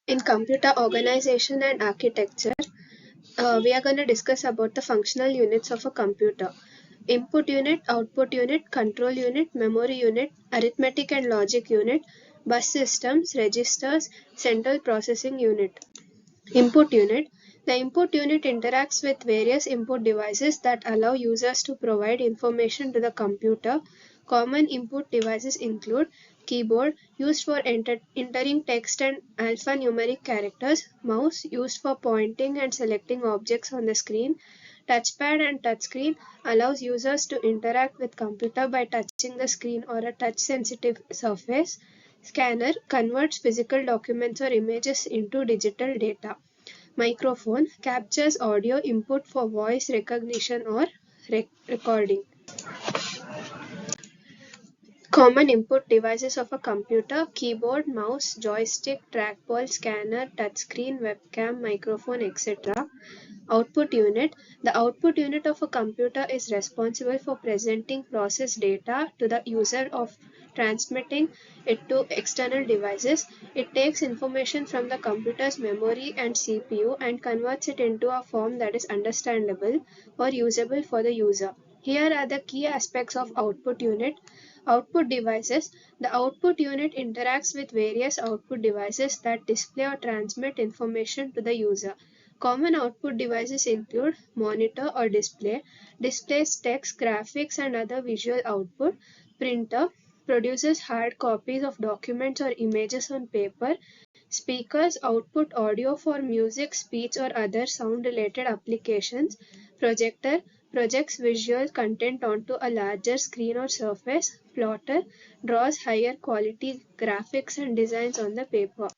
In computer organization and architecture, we are going to discuss about the functional units of a computer. Input unit, output unit, control unit, memory unit, arithmetic and logic unit, bus systems, registers, central processing unit. Input unit. The input unit interacts with various input devices that allow users to provide information to the computer. Common input devices include keyboard, used for entering text and alphanumeric characters, mouse, used for pointing and selecting objects on the screen, touchpad and touchscreen allows users to interact with computer by touching the screen or a touch-sensitive surface. Scanner converts physical documents or images into digital data. Microphone captures audio input for voice recognition or recording. Common input devices of a computer: keyboard, mouse, joystick, trackball, scanner, touchscreen, webcam, microphone, etc. Output unit. The output unit of a computer is responsible for presenting processed data to the user of transmitting it to external devices. It takes information from the computer's memory and CPU and converts it into a form that is understandable or usable for the user. Here are the key aspects of output unit. Output devices. The output unit interacts with various output devices that display or transmit information to the user. Common output devices include monitor or display, displays text, graphics and other visual output. Printer produces hard copies of documents or images on paper. Speakers output audio for music, speech or other sound-related applications. Projector projects visual content onto a larger screen or surface. Plotter draws higher quality graphics and designs on the paper.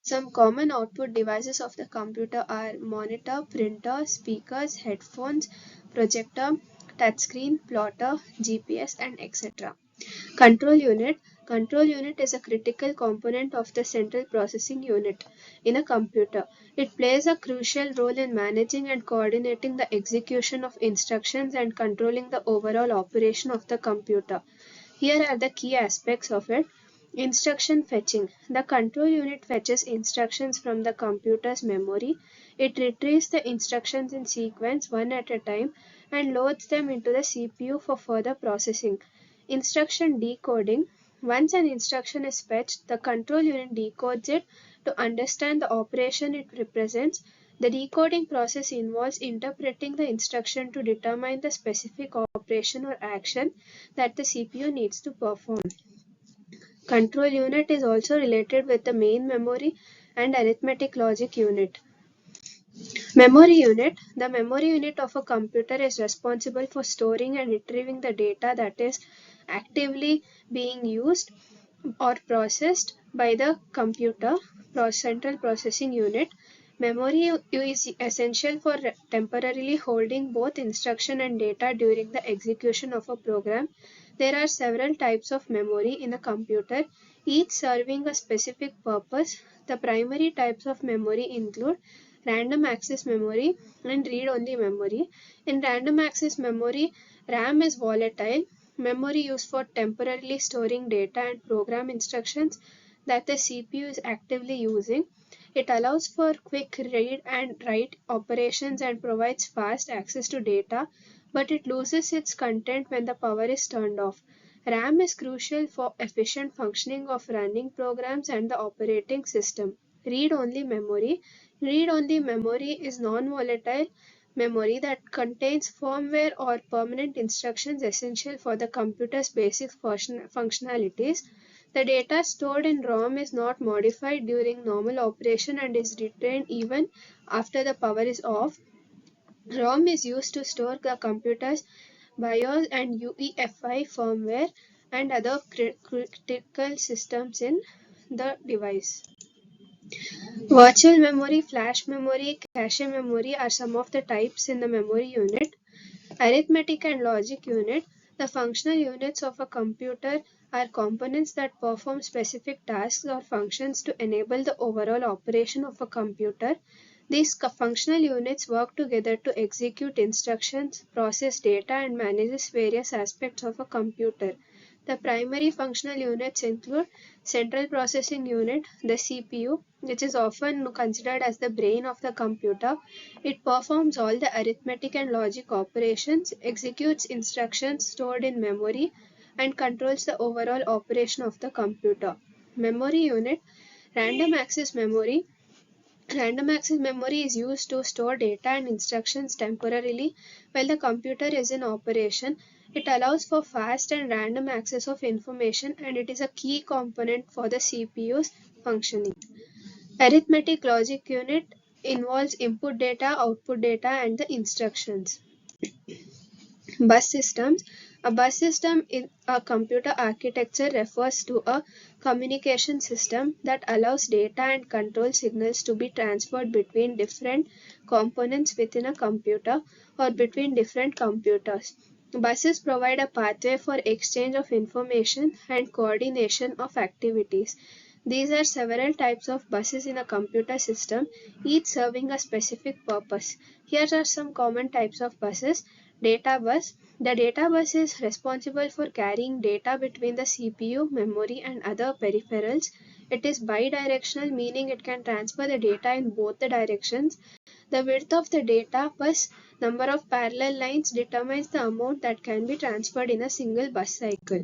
Some common output devices of the computer are monitor, printer, speakers, headphones, projector, touchscreen, plotter, GPS, and etc. Control unit. Control unit is a critical component of the central processing unit in a computer. It plays a crucial role in managing and coordinating the execution of instructions and controlling the overall operation of the computer. Here are the key aspects of it. Instruction fetching. The control unit fetches instructions from the computer's memory. It retrieves the instructions in sequence one at a time and loads them into the CPU for further processing. Instruction decoding. Once an instruction is fetched, the control unit decodes it to understand the operation it represents. The decoding process involves interpreting the instruction to determine the specific operation or action that the CPU needs to perform. Control unit is also related with the main memory and arithmetic logic unit. Memory unit. The memory unit of a computer is responsible for storing and retrieving the data that is actively being used or processed by the computer central processing unit. Memory is essential for temporarily holding both instruction and data during the execution of a program. There are several types of memory in a computer, each serving a specific purpose. The primary types of memory include random access memory and read-only memory. In random access memory, RAM is volatile memory used for temporarily storing data and program instructions that the CPU is actively using. It allows for quick read and write operations and provides fast access to data, but it loses its content when the power is turned off. RAM is crucial for efficient functioning of running programs and the operating system. Read-only memory. Read-only memory is non-volatile memory that contains firmware or permanent instructions essential for the computer's basic functionalities. The data stored in ROM is not modified during normal operation and is retained even after the power is off. ROM is used to store the computer's BIOS and UEFI firmware and other critical systems in the device. Virtual memory, flash memory, cache memory are some of the types in the memory unit. Arithmetic and logic unit. The functional units of a computer are components that perform specific tasks or functions to enable the overall operation of a computer. These functional units work together to execute instructions, process data, and manage various aspects of a computer. The primary functional units include Central Processing Unit, the CPU, which is often considered as the brain of the computer. It performs all the arithmetic and logic operations, executes instructions stored in memory, and controls the overall operation of the computer. Memory unit, Random access memory. Random access memory is used to store data and instructions temporarily while the computer is in operation. It allows for fast and random access of information, and it is a key component for the CPU's functioning. Arithmetic logic unit involves input data, output data, and the instructions. Bus systems. A bus system in a computer architecture refers to a communication system that allows data and control signals to be transferred between different components within a computer or between different computers. Buses provide a pathway for exchange of information and coordination of activities. These are several types of buses in a computer system, each serving a specific purpose. Here are some common types of buses. Data bus. The data bus is responsible for carrying data between the CPU, memory, and other peripherals. It is bidirectional, meaning it can transfer the data in both the directions. The width of the data bus number of parallel lines determines the amount that can be transferred in a single bus cycle.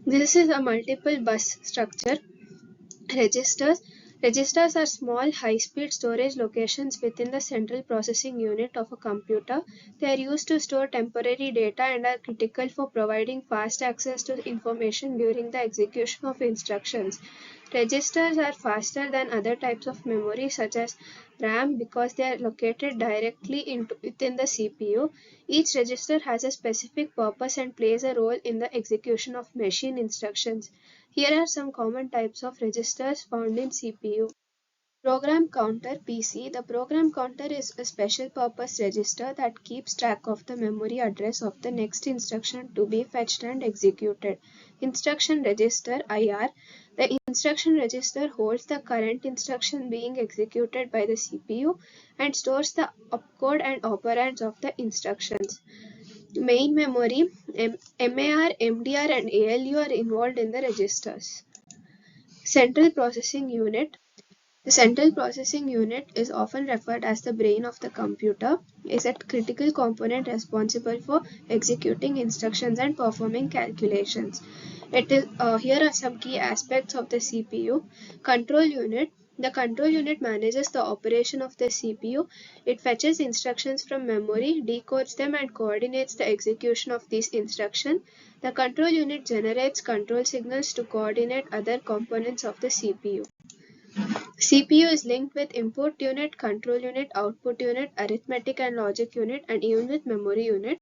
This is a multiple bus structure. Registers. Registers are small, high-speed storage locations within the central processing unit of a computer. They are used to store temporary data and are critical for providing fast access to information during the execution of instructions. Registers are faster than other types of memory such as RAM because they are located directly within the CPU. Each register has a specific purpose and plays a role in the execution of machine instructions. Here are some common types of registers found in CPU. Program counter PC. The program counter is a special purpose register that keeps track of the memory address of the next instruction to be fetched and executed. Instruction register IR. The instruction register holds the current instruction being executed by the CPU and stores the opcode and operands of the instructions. Main memory, MAR, MDR, and ALU are involved in the registers. Central Processing Unit. The central processing unit is often referred as the brain of the computer, is a critical component responsible for executing instructions and performing calculations. Here are some key aspects of the CPU. Control unit. The control unit manages the operation of the CPU. It fetches instructions from memory, decodes them, and coordinates the execution of these instructions. The control unit generates control signals to coordinate other components of the CPU. CPU is linked with input unit, control unit, output unit, arithmetic and logic unit, and even with memory unit.